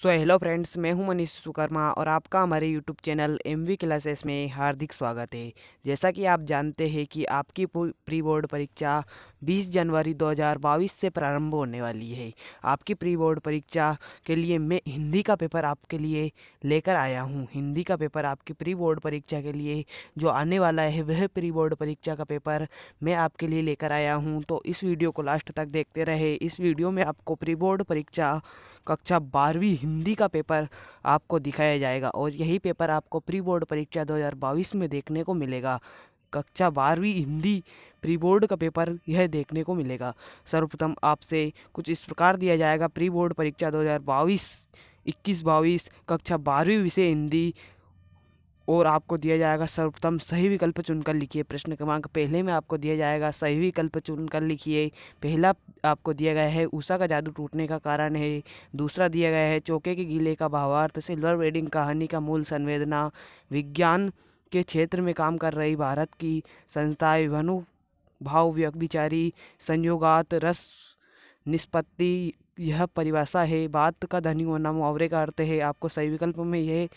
Hello friends, मैं हूं मनीष सुकर्मा और आपका हमारे यूट्यूब चैनल एमवी क्लासेस में हार्दिक स्वागत है। जैसा कि आप जानते हैं कि आपकी प्री बोर्ड परीक्षा 20 जनवरी 2022 से प्रारंभ होने वाली है। आपकी प्री बोर्ड परीक्षा के लिए मैं हिंदी का पेपर आपके लिए लेकर आया हूं। हिंदी का पेपर आपकी प्री बोर्ड परीक्षा के लिए जो आने वाला है वह प्री बोर्ड परीक्षा का पेपर मैं आपके लिए लेकर आया हूं। तो इस वीडियो को लास्ट तक देखते रहे। इस वीडियो में आपको प्री बोर्ड परीक्षा कक्षा 12वीं हिंदी का पेपर आपको दिखाया जाएगा और यही पेपर आपको प्री बोर्ड परीक्षा 2022 में देखने को मिलेगा। कक्षा 12वीं हिंदी प्री बोर्ड का पेपर यह देखने को मिलेगा। सर्वप्रथम आपसे कुछ इस प्रकार दिया जाएगा। प्री बोर्ड परीक्षा 2022 21-22 कक्षा 12वीं विषय हिंदी और आपको दिया जाएगा सर्वप्रथम सही विकल्प चुनकर लिखिए। प्रश्न क्रमांक पहले में आपको दिया जाएगा सही विकल्प चुनकर लिखिए। पहला आपको दिया गया है उषा का जादू टूटने का कारण है। दूसरा दिया गया है चौके के गीले का भावार्थ। सिल्वर वेडिंग कहानी का मूल संवेदना। विज्ञान के क्षेत्र में काम कर रही भारत की संस्थाएं भानु भाव विचारी संयोगात रस निष्पत्ति यह परिभाषा है। बात का धनी होना मुहावरे का अर्थ है। आपको सही विकल्प में यह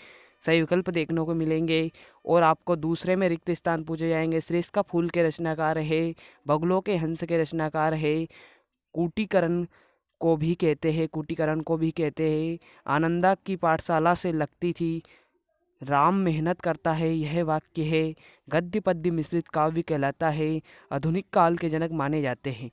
सही विकल्प देखने को मिलेंगे और आपको दूसरे में रिक्त स्थान पूछे जाएंगे। श्रेष्ठ का फूल के रचनाकार है। बगलों के हंस के रचनाकार है। कूटीकरण को भी कहते हैं। कूटीकरण को भी कहते हैं। आनंदा की पाठशाला से लगती थी। राम मेहनत करता है यह वाक्य है। गद्य पद्य मिश्रित काव्य कहलाता है। आधुनिक काल के जनक माने जाते हैं।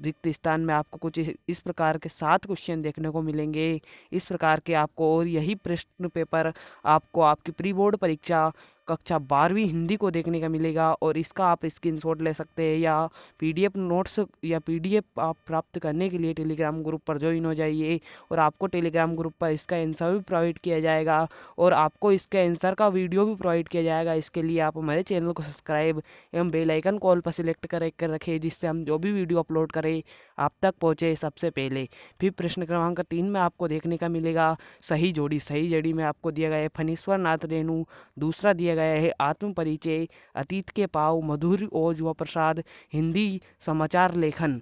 रिक्त स्थान में आपको कुछ इस प्रकार के 7 क्वेश्चन देखने को मिलेंगे। इस प्रकार के आपको और यही प्रश्न पेपर आपको आपकी प्री बोर्ड परीक्षा कक्षा 12वीं हिंदी को देखने का मिलेगा और इसका आप स्क्रीनशॉट ले सकते हैं या पीडीएफ नोट्स या पीडीएफ आप प्राप्त करने के लिए टेलीग्राम ग्रुप पर ज्वाइन हो जाइए और आपको टेलीग्राम ग्रुप पर इसका आंसर भी प्रोवाइड किया जाएगा और आपको इसके आंसर का वीडियो भी प्रोवाइड किया जाएगा। इसके लिए आप हमारे चैनल को सब्सक्राइब एवं बेल आइकन कॉल पर सिलेक्ट कर रखें जिससे हम जो भी वीडियो अपलोड करें आप तक पहुँचे सबसे पहले। फिर प्रश्न क्रमांक 3 में आपको देखने का मिलेगा सही जोड़ी। सही जोड़ी में आपको दिया गया है फणीश्वर नाथ रेणु। दूसरा दिया गया है आत्म परिचय, अतीत के पाव, मधुर ओज व प्रसाद, हिंदी समाचार लेखन।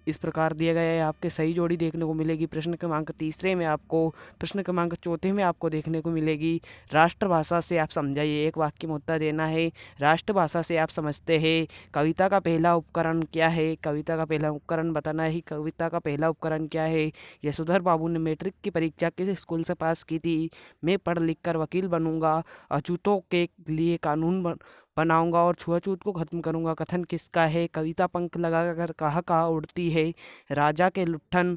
इस प्रकार दिया गया है। आपके सही जोड़ी देखने को मिलेगी। प्रश्न क्रमांक तीसरे में आपको प्रश्न क्रमांक चौथे में आपको देखने को मिलेगी राष्ट्रभाषा से आप समझाइए। एक वाक्य में उत्तर देना है। राष्ट्रभाषा से आप समझते हैं कविता का पहला उपकरण क्या है। कविता का पहला उपकरण बताना है। कविता का पहला उपकरण क्या है। यशोधर बाबू ने मैट्रिक की परीक्षा किस स्कूल से पास की थी। मैं पढ़ लिख कर वकील बनूंगा। अछूतों के लिए कानून बनाऊंगा और छुआछूत को खत्म करूंगा। कथन किसका है। कविता पंख लगाकर कहाँ उड़ती है। राजा के लुट्ठन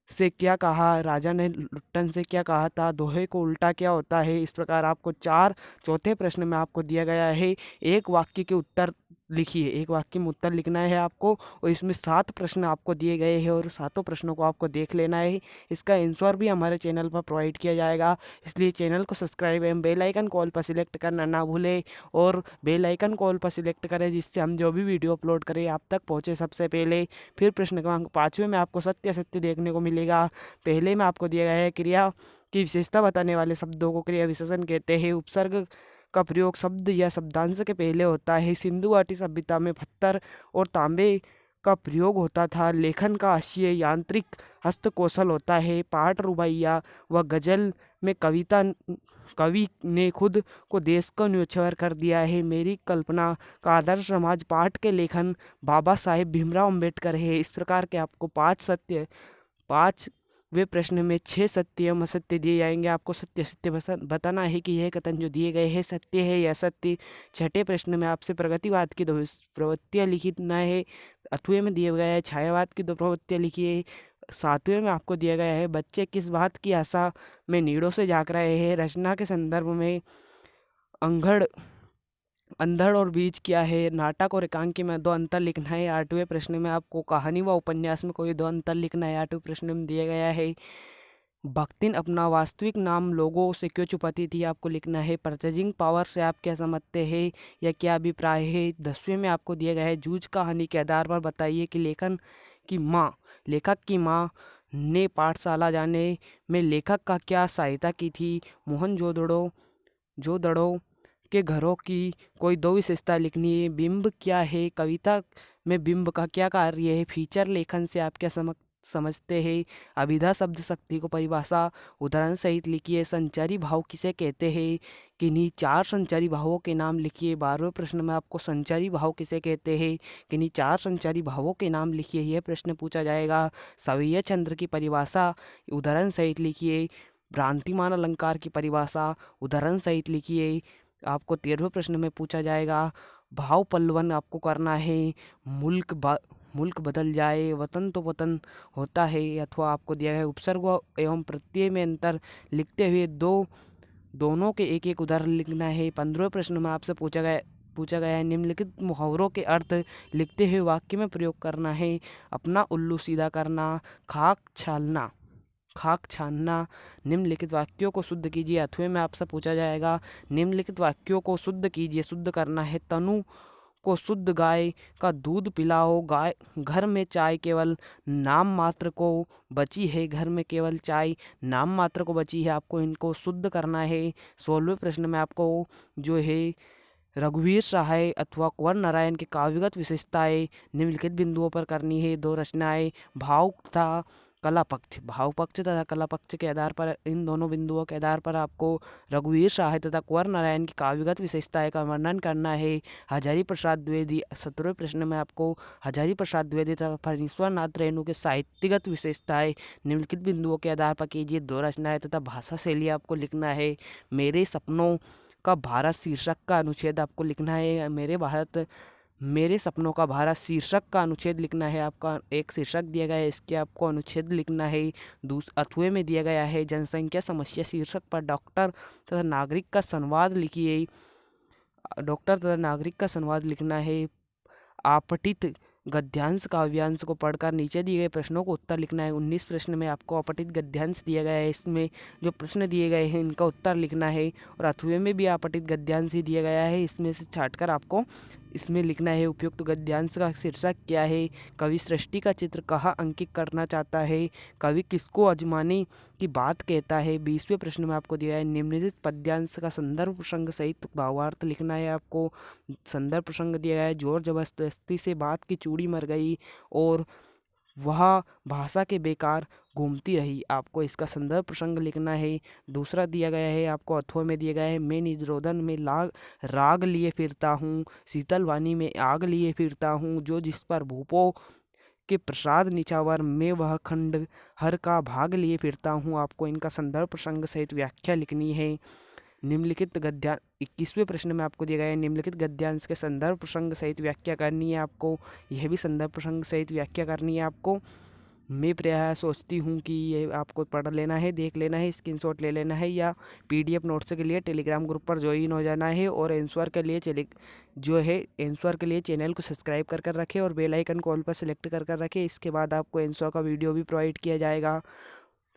से क्या कहा। राजा ने लुट्ठन से क्या कहा था। दोहे को उल्टा क्या होता है। इस प्रकार आपको चौथे प्रश्न में आपको दिया गया है एक वाक्य के उत्तर लिखिए। एक वाक्य में उत्तर लिखना है आपको और इसमें 7 प्रश्न आपको दिए गए हैं और 7 प्रश्नों को आपको देख लेना है। इसका आंसर भी हमारे चैनल पर प्रोवाइड किया जाएगा। इसलिए चैनल को सब्सक्राइब एवं बेल आइकन कॉल पर सिलेक्ट करना ना भूलें और बेल आइकन कॉल पर सिलेक्ट करें जिससे हम जो भी वीडियो अपलोड करें आप तक पहुँचे सबसे पहले। फिर प्रश्न क्रमांक 5वें में आपको सत्य सत्य देखने को मिलेगा। पहले में आपको दिया गया है क्रिया की विशेषता बताने वाले शब्दों को क्रिया विशेषण कहते हैं। उपसर्ग का प्रयोग शब्द या शब्दांश के पहले होता है। सिंधु घाटी सभ्यता में पत्थर और तांबे का प्रयोग होता था। लेखन का आशय यांत्रिक हस्तकौशल होता है। पाठ रुबाइया व गजल में कवि ने खुद को देश को न्योछावर कर दिया है। मेरी कल्पना का आदर्श समाज पाठ के लेखन बाबा साहेब भीमराव अम्बेडकर है। इस प्रकार के आपको 5 वे प्रश्न में 6 सत्य एवं असत्य दिए जाएंगे। आपको सत्य सत्य बताना है कि यह कथन जो दिए गए हैं सत्य है या असत्य। छठे प्रश्न में आपसे प्रगतिवाद की 2 प्रवृत्तियाँ लिखना है। 8वें में दिया गया है छायावाद की 2 प्रवृत्तियाँ लिखिए। 7वें में आपको दिया गया है बच्चे किस बात की आशा में नीड़ों से झाँक रहे हैं। रचना के संदर्भ में अंधड़ और बीज क्या है। नाटक और एकांकी में 2 अंतर लिखना है। 8वें प्रश्न में आपको कहानी व उपन्यास में कोई 2 अंतर लिखना है। 8वें प्रश्न में दिया गया है भक्तिन अपना वास्तविक नाम लोगों से क्यों छुपाती थी। आपको लिखना है परचेजिंग पावर से आप क्या समझते हैं या क्या अभिप्राय है। 10वें में आपको दिया गया है जूझ कहानी के आधार पर बताइए कि लेखक की माँ ने पाठशाला जाने में लेखक का क्या सहायता की थी। मोहनजोदड़ो के घरों की कोई 2 विशेषता लिखनी है। बिंब क्या है। कविता में बिंब का क्या कार्य है। फीचर लेखन से आप क्या समझते हैं। अभिधा शब्द शक्ति को परिभाषा उदाहरण सहित लिखिए। संचारी भाव किसे कहते हैं? किन्हीं 4 संचारी भावों के नाम लिखिए। 12वें प्रश्न में आपको संचारी भाव किसे कहते हैं? किन्हीं 4 संचारी भावों के नाम लिखिए, यह प्रश्न पूछा जाएगा। सवैया छंद की परिभाषा उदाहरण सहित लिखिए। भ्रांतिमान अलंकार की परिभाषा उदाहरण सहित लिखिए। आपको 13वें प्रश्न में पूछा जाएगा। भाव पल्लवन आपको करना है। मुल्क बदल जाए, वतन तो वतन होता है, अथवा आपको दिया गया उपसर्ग एवं प्रत्यय में अंतर लिखते हुए दोनों के एक एक उदाहरण लिखना है। 15वें प्रश्न में आपसे पूछा गया है निम्नलिखित मुहावरों के अर्थ लिखते हुए वाक्य में प्रयोग करना है। अपना उल्लू सीधा करना, खाक छानना। निम्नलिखित वाक्यों को शुद्ध कीजिए। 8वें में आपसे पूछा जाएगा निम्नलिखित वाक्यों को शुद्ध कीजिए। शुद्ध करना है। तनु को शुद्ध गाय का दूध पिलाओ। गाय घर में चाय केवल नाम मात्र को बची है। घर में केवल चाय नाम मात्र को बची है, आपको इनको शुद्ध करना है। 16वें प्रश्न में आपको जो है रघुवीर सहाय अथवा कुंवर नारायण के काव्यगत विशेषताएं निम्नलिखित बिंदुओं पर करनी है। 2 रचनाएं भाव तथा कला पक्ष तथा कला पक्ष के आधार पर, इन दोनों बिंदुओं के आधार पर आपको रघुवीर सहाय तथा कुंवर नारायण की काव्यगत विशेषताएं का वर्णन करना है। हजारी प्रसाद द्विवेदी 17वें प्रश्न में आपको हजारी प्रसाद द्विवेदी तथा फणीश्वर नाथ रेणु के साहित्यगत विशेषताएं निम्नलिखित बिंदुओं के आधार पर कीजिए। 2 रचनाएं तथा भाषा शैली आपको लिखना है। मेरे सपनों का भारत शीर्षक का अनुच्छेद आपको लिखना है। मेरे सपनों का भारत शीर्षक का अनुच्छेद लिखना है। आपका एक शीर्षक दिया गया है, इसके आपको अनुच्छेद लिखना है। 8वें में दिया गया है जनसंख्या समस्या शीर्षक पर डॉक्टर तथा नागरिक का संवाद लिखिए। डॉक्टर तथा नागरिक का संवाद लिखना है। आपठित गद्यांश काव्यांश को पढ़कर नीचे दिए गए प्रश्नों को उत्तर लिखना है। 19 प्रश्न में आपको अपठित गद्यांश दिया गया है, इसमें जो प्रश्न दिए गए हैं इनका उत्तर लिखना है। और 8वें में भी अपठित गद्यांश ही दिया गया है, इसमें से छांटकर आपको इसमें लिखना है। उपयुक्त गद्यांश का शीर्षक क्या है? कवि सृष्टि का चित्र कहाँ अंकित करना चाहता है? कवि किसको अजमाने की बात कहता है? 20वें प्रश्न में आपको दिया है निम्नलिखित पद्यांश का संदर्भ प्रसंग सहित भावार्थ लिखना है। आपको संदर्भ प्रसंग दिया गया है। जोर जबरदस्ती से बात की चूड़ी मर गई और वह भाषा के बेकार घूमती रही, आपको इसका संदर्भ प्रसंग लिखना है। दूसरा दिया गया है आपको अथवा में दिया गया है मैं निजरोधन में राग लिए फिरता हूँ, शीतल वाणी में आग लिए फिरता हूँ, जो जिस पर भूपो के प्रसाद निछावर में वह खंड हर का भाग लिए फिरता हूँ, आपको इनका संदर्भ प्रसंग सहित व्याख्या लिखनी है। निम्नलिखित गद्यांश 21वें प्रश्न में आपको दिया गया है निम्नलिखित गद्यांश के संदर्भ प्रसंग सहित व्याख्या करनी है। आपको यह भी संदर्भ प्रसंग सहित व्याख्या करनी है। आपको मैं प्रायः सोचती हूँ कि ये आपको पढ़ लेना है, देख लेना है, स्क्रीनशॉट ले लेना है, या PDF नोट्स के लिए टेलीग्राम ग्रुप पर ज्वाइन हो जाना है। और आंसर के लिए चैनल को सब्सक्राइब कर रखें और बेल आइकन कॉल पर सिलेक्ट कर रखें। इसके बाद आपको आंसर का वीडियो भी प्रोवाइड किया जाएगा।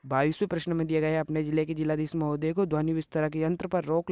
22वें प्रश्न में दिया गया है अपने जिले के जिलाधीश महोदय को ध्वनि विस्तारक यंत्र पर रोक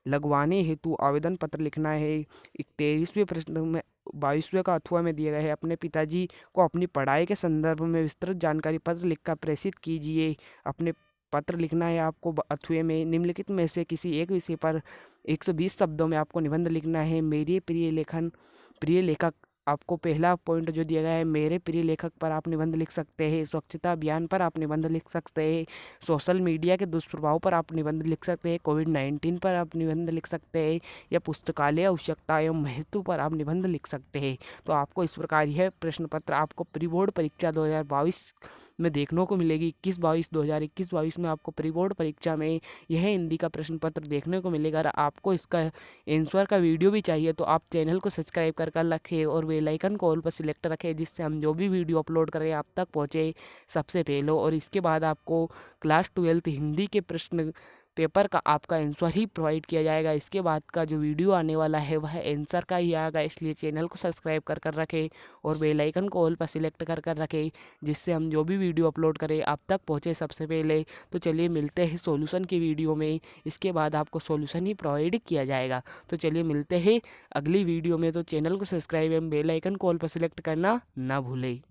लगवाने हेतु आवेदन पत्र लिखना है। 23वें प्रश्न में 22वें का अथवा में दिया गया है अपने पिताजी को अपनी पढ़ाई के संदर्भ में विस्तृत जानकारी पत्र लिखकर प्रेषित कीजिए। अपने पत्र लिखना है आपको अथवे में। निम्नलिखित में से किसी एक विषय पर 120 शब्दों में आपको निबंध लिखना है। मेरे प्रिय लेखक, आपको पहला पॉइंट जो दिया गया है मेरे प्रिय लेखक पर आप निबंध लिख सकते हैं। स्वच्छता अभियान पर आप निबंध लिख सकते हैं। सोशल मीडिया के दुष्प्रभाव पर आप निबंध लिख सकते हैं। कोविड-19 पर आप निबंध लिख सकते हैं, या पुस्तकालय आवश्यकता एवं महत्व पर आप निबंध लिख सकते हैं। तो आपको इस प्रकार यह प्रश्न पत्र आपको प्री बोर्ड परीक्षा 2022 में देखने को मिलेगी। 2021 में आपको प्री बोर्ड परीक्षा में यह हिंदी का प्रश्न पत्र देखने को मिलेगा। और आपको इसका आंसर का वीडियो भी चाहिए तो आप चैनल को सब्सक्राइब कर रखें और बेल आइकन को ऑल पर सिलेक्ट रखें, जिससे हम जो भी वीडियो अपलोड करें आप तक पहुँचे सबसे पहले। और इसके बाद आपको क्लास 12 हिंदी के प्रश्न पेपर का आपका आंसर ही प्रोवाइड किया जाएगा। इसके बाद का जो वीडियो आने वाला है वह आंसर का ही आएगा, इसलिए चैनल को सब्सक्राइब कर रखें और बेल आइकन को ऑल पर सिलेक्ट कर रखें, जिससे हम जो भी वीडियो अपलोड करें आप तक पहुंचे सबसे पहले। तो चलिए मिलते हैं सॉल्यूशन की वीडियो में, इसके बाद आपको सॉल्यूशन ही प्रोवाइड किया जाएगा। तो चलिए मिलते हैं अगली वीडियो में। तो चैनल को सब्सक्राइब एवं बेल आइकन को ऑल पर सिलेक्ट करना ना भूलें।